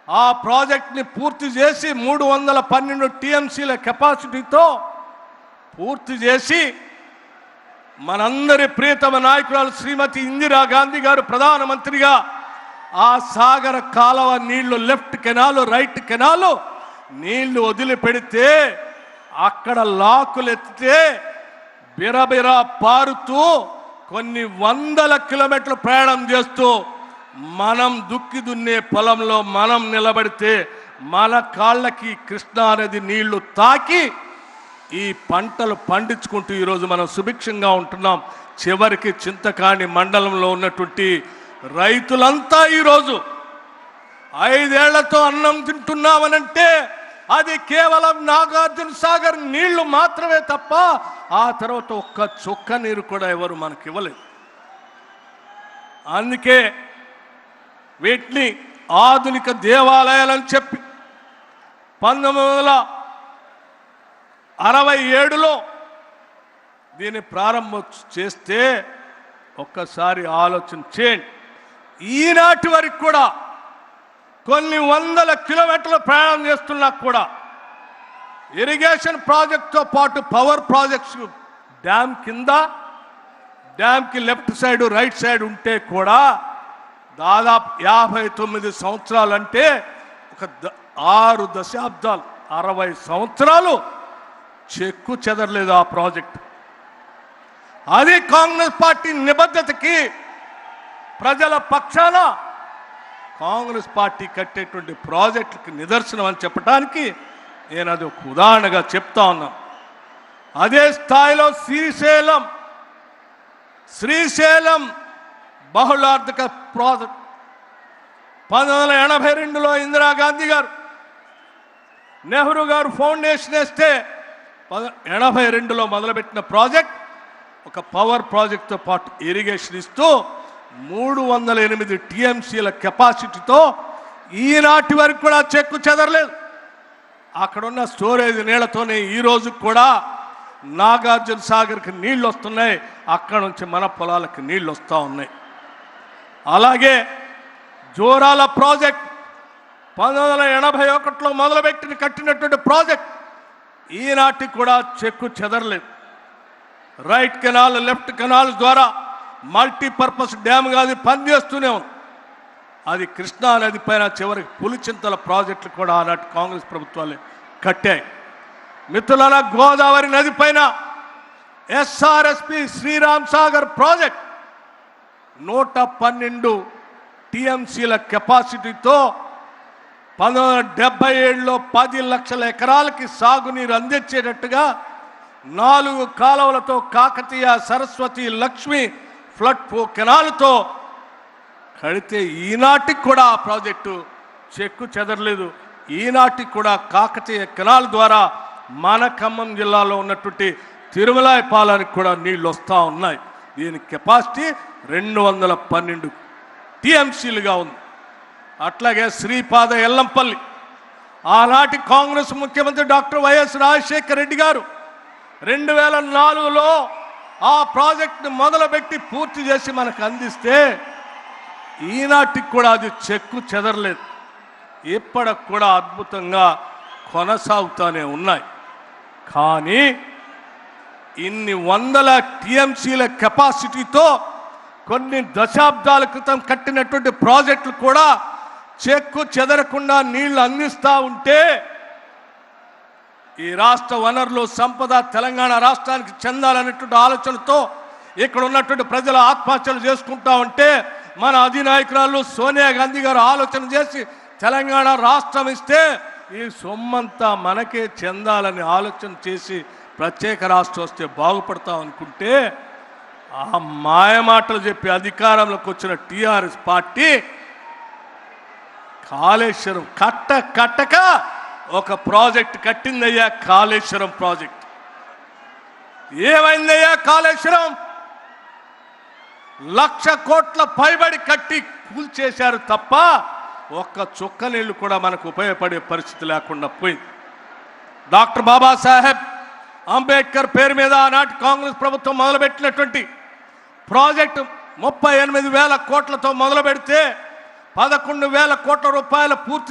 ఆ ప్రాజెక్ట్ని పూర్తి చేసి 312 టీఎంసీల కెపాసిటీతో పూర్తి చేసి మనందరి ప్రియతమ నాయకురాలు శ్రీమతి ఇందిరాగాంధీ గారు ప్రధానమంత్రిగా ఆ సాగర కాలువ నీళ్లు లెఫ్ట్ కెనాలు రైట్ కెనాలు నీళ్లు వదిలిపెడితే అక్కడ లాకులు ఎత్తితే బిరబిరా పారుతూ కొన్ని వందల కిలోమీటర్లు ప్రయాణం చేస్తూ మనం దుక్కి దున్నే పొలంలో మనం నిలబడితే మన కాళ్ళకి కృష్ణా నది నీళ్లు తాకి ఈ పంటలు పండించుకుంటూ ఈరోజు మనం సుభిక్షంగా ఉంటున్నాం. చివరికి చింతకాణి మండలంలో ఉన్నటువంటి రైతులంతా ఈరోజు 5 ఏళ్లతో అన్నం తింటున్నామనంటే అది కేవలం నాగార్జున సాగర్ నీళ్లు మాత్రమే తప్ప ఆ తర్వాత ఒక్క చుక్క నీరు కూడా ఎవరు మనకి ఇవ్వలేదు. అందుకే వీటిని ఆధునిక దేవాలయాలని చెప్పి 1967లో దీన్ని ప్రారంభం చేస్తే ఒక్కసారి ఆలోచన చేయండి. ఈనాటి వరకు కూడా కొన్ని వందల కిలోమీటర్లు ప్రయాణం చేస్తున్నా కూడా ఇరిగేషన్ ప్రాజెక్ట్తో పాటు పవర్ ప్రాజెక్ట్స్ డ్యామ్ కింద డ్యామ్కి లెఫ్ట్ సైడ్ రైట్ సైడ్ ఉంటే కూడా దాదాపు 59 సంవత్సరాలు అంటే ఒక 6 దశాబ్దాలు 60 సంవత్సరాలు చెక్కు చెదరలేదు ఆ ప్రాజెక్ట్. అది కాంగ్రెస్ పార్టీ నిబద్ధతకి ప్రజల పక్షాన కాంగ్రెస్ పార్టీ కట్టేటువంటి ప్రాజెక్టుకి నిదర్శనం అని చెప్పడానికి నేను అది ఒక ఉదాహరణగా చెప్తా ఉన్నా. అదే స్థాయిలో శ్రీశైలం బహుళార్థక ప్రాజెక్ట్ 1982లో ఇందిరాగాంధీ గారు నెహ్రూ గారు ఫౌండేషన్ వేస్తే 82లో మొదలుపెట్టిన ప్రాజెక్ట్ ఒక పవర్ ప్రాజెక్ట్తో పాటు ఇరిగేషన్ ఇస్తూ 308 టీఎంసీల కెపాసిటీతో ఈనాటి వరకు కూడా చెక్కు చెదరలేదు. అక్కడున్న స్టోరేజ్ నీళ్లతోనే ఈరోజు కూడా నాగార్జున సాగర్కి నీళ్లు వస్తున్నాయి, అక్కడ నుంచి మన పొలాలకు నీళ్లు వస్తూ ఉన్నాయి. అలాగే జోరాల ప్రాజెక్ట్ 1981లో మొదలుపెట్టిన కట్టినటువంటి ప్రాజెక్ట్ ఈనాటికి కూడా చెక్కు చెదరలేదు. రైట్ కెనాల్ లెఫ్ట్ కెనాల్ ద్వారా మల్టీపర్పస్ డ్యామ్గా అది పనిచేస్తూనే ఉంది. అది కృష్ణా నది పైన చివరికి పులిచింతల ప్రాజెక్టులు కూడా ఆనాటి కాంగ్రెస్ ప్రభుత్వాలే కట్టాయి. మిత్రులారా, గోదావరి నది పైన ఎస్ఆర్ఎస్పి శ్రీరామ్ సాగర్ ప్రాజెక్ట్ 112 టీఎంసీల కెపాసిటీతో 1977లో 10 లక్షల ఎకరాలకి సాగునీరు అందించేటట్టుగా 4 కాలువలతో కాకతీయ సరస్వతి లక్ష్మి ఫ్లడ్ కెనాల్తో కడితే ఈనాటికి కూడా ఆ ప్రాజెక్టు చెక్కు చెదరలేదు. ఈనాటికి కూడా కాకతీయ కెనాల్ ద్వారా మన ఖమ్మం జిల్లాలో ఉన్నటువంటి తిరుమలాయపాలానికి కూడా నీళ్ళు వస్తూ ఉన్నాయి. దీని కెపాసిటీ 212 టీఎంసీలుగా ఉంది. అట్లాగే శ్రీపాద ఎల్లంపల్లి ఆనాటి కాంగ్రెస్ ముఖ్యమంత్రి డాక్టర్ వైఎస్ రాజశేఖర రెడ్డి గారు 2004లో ఆ ప్రాజెక్టును మొదలుపెట్టి పూర్తి చేసి మనకు అందిస్తే ఈనాటికి కూడా అది చెక్కు చెదరలేదు. ఇప్పటికి కూడా అద్భుతంగా కొనసాగుతూనే ఉన్నాయి. కానీ ఇన్ని వందల టీఎంసీల కెపాసిటీతో కొన్ని దశాబ్దాల క్రితం కట్టినటువంటి ప్రాజెక్టులు కూడా చెక్కు చెదరకుండా నీళ్లు అందిస్తూ ఉంటే ఈ రాష్ట్ర వనరులు సంపద తెలంగాణ రాష్ట్రానికి చెందాలనేటువంటి ఆలోచనతో ఇక్కడ ఉన్నటువంటి ప్రజల ఆత్మహత్యలు చేసుకుంటా ఉంటే మన అధినాయకురాలు సోనియా గాంధీ గారు ఆలోచన చేసి తెలంగాణ రాష్ట్రం ఇస్తే ఈ సొమ్మంతా మనకే చెందాలని ఆలోచన చేసి ప్రత్యేక రాష్ట్రం వస్తే బాగుపడతాం అనుకుంటే ఆ మాయమాటలు చెప్పి అధికారంలోకి వచ్చిన టీఆర్ఎస్ పార్టీ కాళేశ్వరం కట్టక ఒక ప్రాజెక్ట్ కట్టిందయ్యా. కాళేశ్వరం ప్రాజెక్ట్ ఏమైందయ్యా? కాళేశ్వరం 1,00,000 కోట్ల పైబడి కట్టి కూల్చేశారు తప్ప ఒక్క చుక్క నీళ్లు కూడా మనకు ఉపయోగపడే పరిస్థితి లేకుండా పోయింది. డాక్టర్ బాబాసాహెబ్ అంబేద్కర్ పేరు మీద ఆనాటి కాంగ్రెస్ ప్రభుత్వం మొదలుపెట్టినటువంటి ప్రాజెక్టు 38,000 కోట్లతో మొదలు పెడితే 11,000 కోట్ల రూపాయల పూర్తి